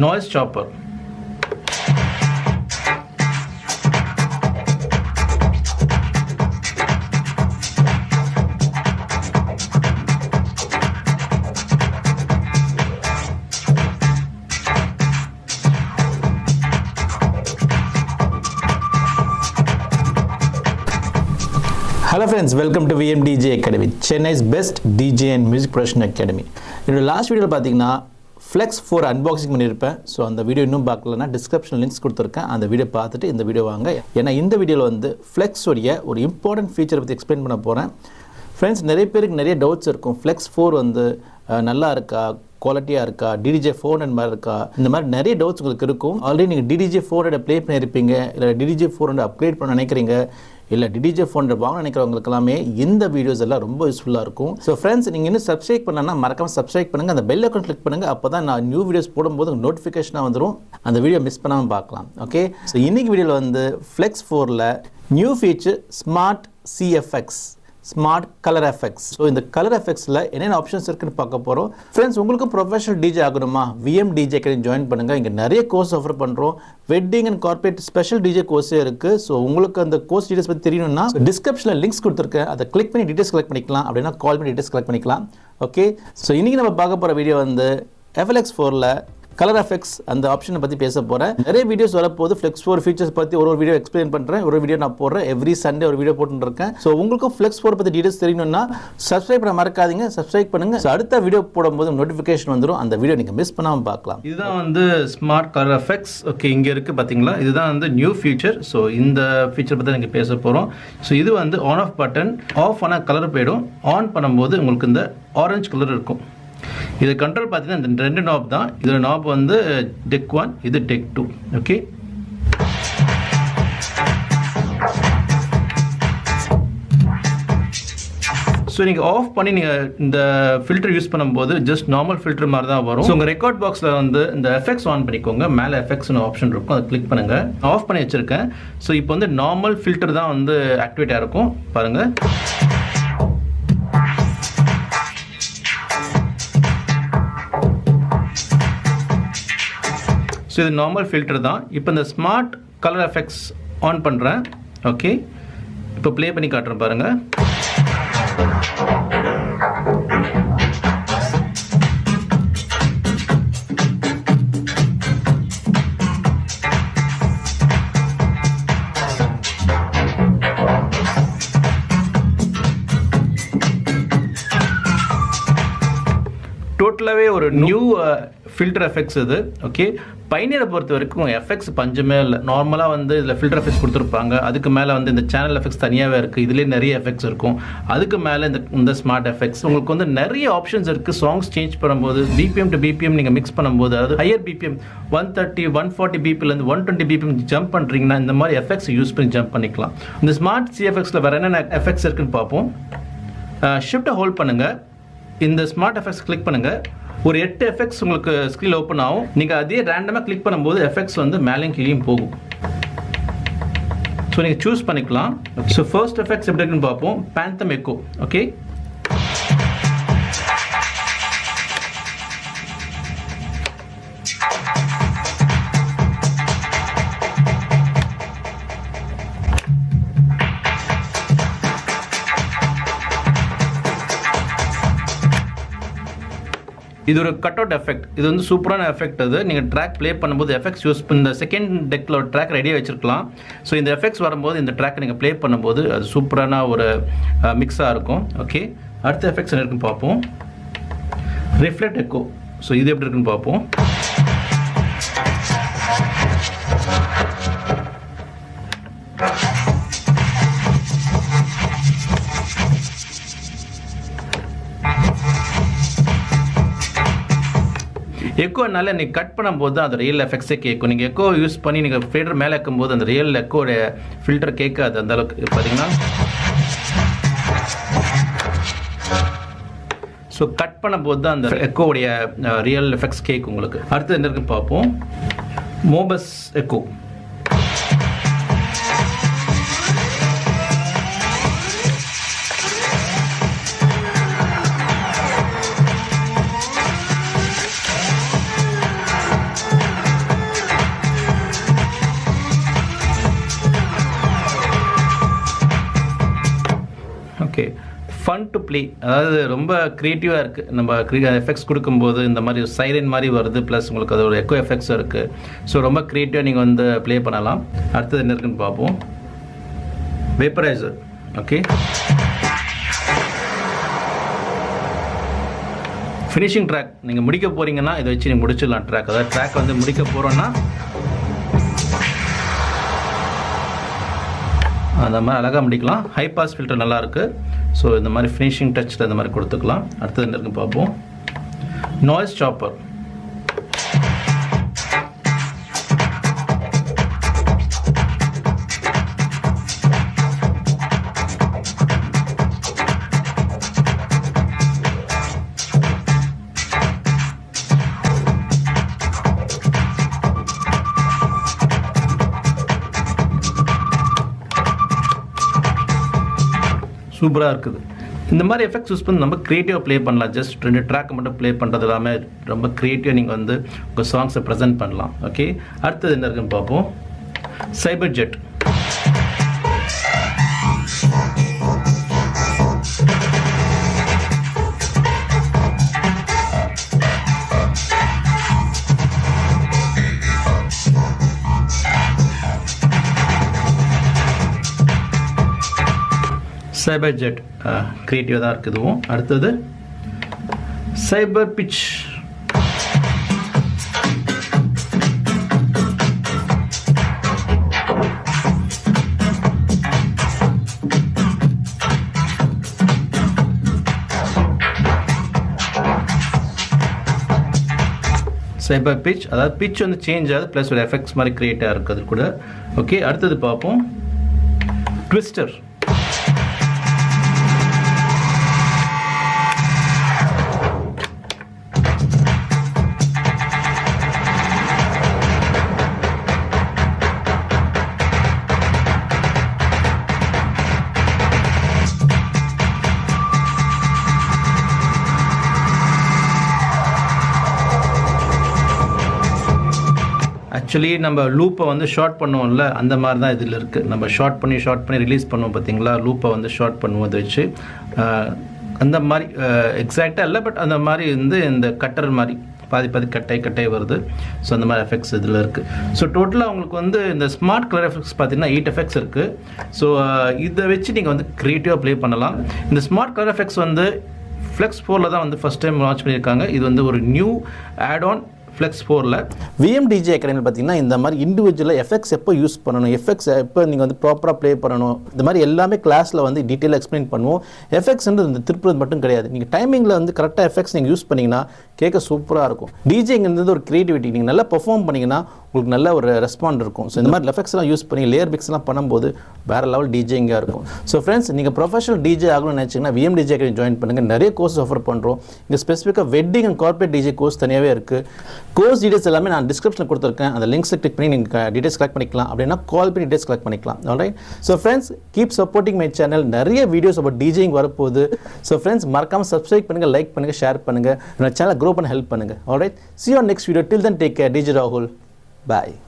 noise chopper. Hello friends, welcome to DDJ Academy, Chennai's best DJ and music production academy. In the last video பாத்தீங்கன்னா FLX4 unboxing பண்ணிருப்பேன். So அந்த video இன்னும் பார்க்கலனா description links கொடுத்திருக்கேன். அந்த video பார்த்துட்டு இந்த video வாங்க. ஏன்னா இந்த வீடியோல வந்து FLX உடைய ஒரு important feature பத்தி explain பண்ண போறேன். Friends, நிறைய பேருக்கு நிறைய doubts இருக்கும். FLX4 வந்து நல்லா இருக்கா, குவாலிட்டியா இருக்கா, DDJ 400 மாதிரி இருக்கா, இந்த மாதிரி நிறைய டவுட்ஸ் உங்களுக்கு இருக்கும். ஆல்ரெடி நீங்க DDJ 400 ப்ளே பண்ணிருப்பீங்க, இல்ல DDJ 400 அப்கிரேட் பண்ண நினைக்கிறீங்க, இல்ல DDJ 400 வாங்க நினைக்கிறவங்களுக்கு எல்லாமே இந்த வீடியோஸ் எல்லாம் ரொம்ப யூஸ்ஃபுல்லா இருக்கும். சோ फ्रेंड्स, நீங்க இன்னும் சப்ஸ்கிரைப் பண்ணலனா மறக்காம சப்ஸ்கிரைப் பண்ணுங்க, அந்த பெல் ஐகான் கிளிக் பண்ணுங்க. அப்பதான் நான் நியூ வீடியோஸ் போடும்போது நோட்டிஃபிகேஷனா வந்துரும். அந்த வீடியோ மிஸ் பண்ணாம பார்க்கலாம். ஓகே, சோ இன்னைக்கு வீடியோல வந்து FLX4ல new feature smart CFX, smart colour effects. So இந்த கலர் எஃபெக்ட்ஸில் என்னென்ன ஆப்ஷன்ஸ் இருக்குன்னு பார்க்க போகிறோம். ஃப்ரெண்ட்ஸ், உங்களுக்கு ப்ரொஃபஷனல் டிஜே ஆகணுமா? DDJ Academy ஜாயின் பண்ணுங்கள். இங்கே நிறைய கோர்ஸ் ஆஃபர் பண்ணுறோம். Wedding and corporate special DJ கோர்ஸே இருக்குது. ஸோ உங்களுக்கு அந்த கோர்ஸ் டீடைல்ஸ் பற்றி தெரியணும்னா டிஸ்கிரிப்ஷனில் லிங்க்ஸ் கொடுத்துருக்கேன், அதை கிளிக் பண்ணி டீடைல்ஸ் கலெக்ட் பண்ணிக்கலாம். அப்படின்னா கால் பண்ணி டீடைல்ஸ் கலெக்ட் பண்ணிக்கலாம். ஓகே, ஸோ இன்றைக்கி நம்ம பார்க்க போகிற வீடியோ வந்து FLX4ல கலர் எஃபெக்ட்ஸ் அந்த ஆப்ஷனை பற்றி பேச போகிறேன். நிறைய வீடியோஸ் வரப்போது FLX4 ஃபீச்சர்ஸ் பற்றி ஒரு வீடியோ எக்ஸ்பிளைன் பண்ணுறேன். ஒரு வீடியோ நான் போடுறேன். எவ்ரி சண்டே ஒரு வீடியோ போட்டுருக்கேன். ஸோ உங்களுக்கும் FLX4 பற்றி டீடைல்ஸ் தெரியணும்னா சப்ஸ்கிரைப் பண்ண மறக்காதீங்க, சப்ஸ்கிரைப் பண்ணுங்க. ஸோ அடுத்த வீடியோ போடும்போது நோட்டிஃபிகேஷன் வந்துடும். அந்த வீடியோ நீங்கள் மிஸ் பண்ணாமல் பார்க்கலாம். இதுதான் வந்து ஸ்மார்ட் கலர் எஃபெக்ட்ஸ். ஓகே, இங்கே இருக்குது பார்த்தீங்களா? இதுதான் வந்து நியூ ஃபீச்சர். ஸோ இந்த ஃபீச்சர் பற்றி நீங்கள் பேச போகிறோம். ஸோ இது வந்து ஆன் ஆஃப் பட்டன். ஆஃப் ஆனால் கலர் போயிடும், ஆன் பண்ணும்போது உங்களுக்கு இந்த ஆரஞ்சு கலர் இருக்கும். இது கண்ட்ரோல் பார்த்தீங்கன்னா இந்த ரெண்டு நாப் தான். இதில் நாப் வந்து டெக் 1, இது டெக் 2. ஓகே, ஸோ நீங்கள் ஆஃப் பண்ணி நீங்கள் இந்த ஃபில்டர் யூஸ் பண்ணும்போது ஜஸ்ட் நார்மல் ஃபில்டர் மாதிரி தான் வரும். ஸோ உங்கள் ரெக்கார்ட் பாக்ஸில் வந்து இந்த எஃபெக்ட்ஸ் ஆன் பண்ணிக்கோங்க. மேலே எஃபெக்ட்ஸ்னு ஆப்ஷன் இருக்கும், அதை கிளிக் பண்ணுங்கள். ஆஃப் பண்ணி வச்சுருக்கேன். ஸோ இப்போ வந்து நார்மல் ஃபில்டர் தான் வந்து ஆக்டிவேட் ஆகிருக்கும். பாருங்கள், ஸோ இது நார்மல் ஃபில்டர் தான். இப்போ இந்த ஸ்மார்ட் கலர் எஃபெக்ட்ஸ் ஆன் பண்ணுறேன். ஓகே, இப்போ ப்ளே பண்ணி காட்டுறேன் பாருங்கள். டோட்டலாகவே ஒரு நியூ ஃபில்டர் எஃபெக்ட்ஸ் இது. ஓகே, பைனியரை பொறுத்த வரைக்கும் எஃபெக்ட்ஸ் பஞ்சமே இல்லை. நார்மலாக வந்து இதில் ஃபில்டர் எஃபெக்ட்ஸ் கொடுத்துருப்பாங்க. அதுக்கு மேலே வந்து இந்த சேனல் எஃபெக்ட்ஸ் தனியாகவே இருக்குது. இதுலேயே நிறைய எஃபெக்ட்ஸ் இருக்கும். அதுக்கு மேலே இந்த ஸ்மார்ட் எஃபெக்ட்ஸ் உங்களுக்கு வந்து நிறைய ஆப்ஷன்ஸ் இருக்குது. சாங்ஸ் சேஞ்ச் பண்ணும்போது BPM டு BPM நீங்கள் மிக்ஸ் பண்ணும்போது, அதாவது ஹையர் BPM 130, 140 BPMலேருந்து 120 BPM ஜம்ப் பண்ணுறீங்கன்னா இந்த மாதிரி எஃபெக்ட்ஸ் யூஸ் பண்ணி ஜம்ப் பண்ணிக்கலாம். இந்த ஸ்மார்ட் CFXல வேறு என்னென்ன எஃபெக்ட்ஸ் இருக்குன்னு பார்ப்போம். ஷிஃப்ட்டை ஹோல்ட் பண்ணுங்கள், இந்த ஸ்மார்ட் எஃபெக்ட்ஸ் கிளிக் பண்ணுங்கள். ஒரு 8 எஃபெக்ட்ஸ் உங்களுக்கு ஸ்க்ரீன் ஓப்பன் ஆகும். நீங்கள் அதே ரேண்டமாக கிளிக் பண்ணும்போது எஃபெக்ட்ஸ் வந்து மேலேயும் கீழேயும் போகும். ஸோ நீங்கள் சூஸ் பண்ணிக்கலாம். ஸோ ஃபர்ஸ்ட் எஃபெக்ட்ஸ் எப்படி இருக்குன்னு பார்ப்போம். Phantom echo. ஓகே, இது ஒரு கட் அவுட் எஃபெக்ட். இது வந்து சூப்பரான எஃபெக்ட். அது நீங்கள் ட்ராக் ப்ளே பண்ணும்போது எஃபெக்ட்ஸ் யூஸ் இந்த செகண்ட் டெக்கில் ஒரு ட்ராக் ரெடியாக வச்சுருக்கலாம். ஸோ இந்த எஃபெக்ட்ஸ் வரும்போது இந்த ட்ராக்கை நீங்கள் ப்ளே பண்ணும்போது அது சூப்பரான ஒரு மிக்ஸாக இருக்கும். ஓகே, அடுத்த எஃபெக்ட்ஸ் என்ன இருக்குன்னு பார்ப்போம். Reflect echo. ஸோ இது எப்படி இருக்குன்னு பார்ப்போம். எக்கோனால நீங்கள் கட் பண்ணும்போது தான் அது ரியல் எஃபெக்ட்ஸே கேட்கும். நீங்கள் எக்கோ யூஸ் பண்ணி நீங்கள் ஃபேடர் மேலே வைக்கும்போது அந்த ரியல் எக்கோட ஃபில்டர் கேட்காது அந்த அளவுக்கு. பார்த்தீங்கன்னா ஸோ கட் பண்ணும்போது தான் அந்த எக்கோடைய ரியல் எஃபெக்ட்ஸ் கேட்கும் உங்களுக்கு. அடுத்து என்ன இருக்குன்னு பார்ப்போம். மோபஸ் எக்கோ. Fun to play. அதாவது ரொம்ப க்ரியேட்டிவாக இருக்குது. நம்ம எஃபெக்ட்ஸ் கொடுக்கும்போது இந்த மாதிரி சைரன் மாதிரி வருது, ப்ளஸ் உங்களுக்கு அது ஒரு எக்கோ எஃபெக்ட்ஸும் இருக்குது. ஸோ ரொம்ப க்ரியேட்டிவாக நீங்கள் வந்து ப்ளே பண்ணலாம். அடுத்தது என்ன இருக்குன்னு பார்ப்போம். வேப்பரைசர். Okay, finishing track. நீங்கள் முடிக்க போகிறீங்கன்னா இதை வச்சு நீங்கள் முடிச்சிடலாம் ட்ராக். அதாவது ட்ராக் வந்து முடிக்க போகிறோன்னா அந்த மாதிரி அழகாக முடிக்கலாம். ஹை பாஸ் ஃபில்டர் நல்லாயிருக்கு. ஸோ இந்த மாதிரி ஃபினிஷிங் டச்சில் இந்த மாதிரி கொடுத்துக்கலாம். அடுத்தது என்ன இருக்குன்னு பார்ப்போம். Noise chopper. சூப்பராக இருக்குது. இந்த மாதிரி எஃபெக்ட்ஸ் யூஸ் பண்ணி நம்ம க்ரியேட்டிவாக ப்ளே பண்ணலாம். ஜஸ்ட் 2 ட்ராக் மட்டும் ப்ளே பண்ணுறது இல்லாமல் ரொம்ப க்ரியேட்டிவாக நீங்கள் வந்து உங்கள் சாங்ஸை ப்ரெசென்ட் பண்ணலாம். ஓகே, அடுத்தது என்ன இருக்குன்னு பார்ப்போம். சைபர் ஜெட். சைபர் ஜெட் க்ரியேட்டிவாக தான் இருக்குது இதுவும். அடுத்தது சைபர் பிச். சைபர் பிச், அதாவது பிச் வந்து சேஞ்ச் ஆகுது, ப்ளஸ் ஒரு எஃபெக்ட்ஸ் மாதிரி க்ரியேட்டாக இருக்குது கூட. ஓகே, அடுத்தது பார்ப்போம். ட்விஸ்டர். ஆக்சுவலி நம்ம லூப்பை வந்து ஷார்ட் பண்ணுவோம்ல, அந்த மாதிரி தான் இதில் இருக்குது. நம்ம ஷார்ட் பண்ணி ரிலீஸ் பண்ணுவோம் பார்த்தீங்களா, லூப்பை வந்து ஷார்ட் பண்ணுவோம் அதை வச்சு. அந்த மாதிரி எக்ஸாக்டாக இல்லை, பட் அந்த மாதிரி வந்து இந்த கட்டர் மாதிரி பாதி கட்டாய் வருது. ஸோ அந்த மாதிரி எஃபெக்ட்ஸ் இதில் இருக்குது. ஸோ டோட்டலாக உங்களுக்கு வந்து இந்த ஸ்மார்ட் கலர் எஃபெக்ட்ஸ் பார்த்தீங்கன்னா 8 எஃபெக்ட்ஸ் இருக்குது. ஸோ இதை வச்சு நீங்கள் வந்து க்ரியேட்டிவாக ப்ளே பண்ணலாம். இந்த ஸ்மார்ட் கலர் எஃபெக்ட்ஸ் வந்து FLX4 தான் வந்து ஃபஸ்ட் டைம் லான்ச் பண்ணியிருக்காங்க. இது வந்து ஒரு நியூ ஆட்-ஆன் FLX4ல. VMDJ அகாடமியில் பார்த்தீங்கன்னா இந்த மாதிரி இண்டிவிஜுவலாக எஃபெக்ட்ஸ் எப்போ யூஸ் பண்ணணும், எஃபெக்ட்ஸ் எப்போ நீங்கள் வந்து ப்ராப்பராக ப்ளே பண்ணணும், இந்த மாதிரி எல்லாமே கிளாஸில் வந்து டீட்டெயிலாக எக்ஸ்பிளைன் பண்ணுவோம். எஃபெக்ட்ஸ்ன்றது இந்த திருப்புறது மட்டும் கிடையாது. நீங்கள் டைமிங்கில் வந்து கரெக்டாக எஃபெக்ட்ஸ் நீங்கள் யூஸ் பண்ணிங்கன்னா கேட்க சூப்பராக இருக்கும். டிஜேங்கிறது ஒரு க்ரியேட்டிவிட்டி. நீங்கள் நல்லா பெர்ஃபார்ம் பண்ணிங்கன்னா உங்களுக்கு நல்ல ஒரு ரெஸ்பாண்ட் இருக்கும். ஸோ இந்த மாதிரி எஃபெக்ட்ஸ்லாம் யூஸ் பண்ணி லேயர் பிக்ஸ்லாம் பண்ணும்போது வேறு லெவல் டிஜேங்காக இருக்கும். ஸோ ஃப்ரெண்ட்ஸ், நீங்கள் ப்ரொஃபஷனல் டிஜே ஆகணும்னு நினச்சிங்கன்னா VMDJ அகாடமி ஜாயின் பண்ணுங்கள். நிறைய கோர்ஸ் ஆஃபர் பண்ணுறோம். இங்கே ஸ்பெசிஃபிக்காக wedding and corporate DJ course தனியாகவே இருக்குது. கோர்ஸ் டீடைல்ஸ் எல்லாமே நான் டிஸ்கிரிப்ஷனில் கொடுத்துருக்கேன். அந்த லிங்க்ஸை கிளிக் பண்ணி நீங்கள் டீடைல்ஸ் கலெக்ட் பண்ணிக்கலாம். அப்படின்னா கால் பண்ணி டீடைல்ஸ் கலெக்ட் பண்ணிக்கலாம். Alright. So friends, keep supporting my channel. நிறைய வீடியோஸ் அபவுட் டிஜேயிங் வரப்போகுது. ஸோ ஃப்ரெண்ட்ஸ், மறக்காமல் சப்ஸ்கிரைப் பண்ணுங்கள், லைக் பண்ணுங்கள், ஷேர் பண்ணுங்கள். என்னோட சேனலை க்ரோ பண்ண ஹெல்ப் பண்ணுங்கள். Alright. See you on next video. Till then, take care. DJ Rahul. Bye.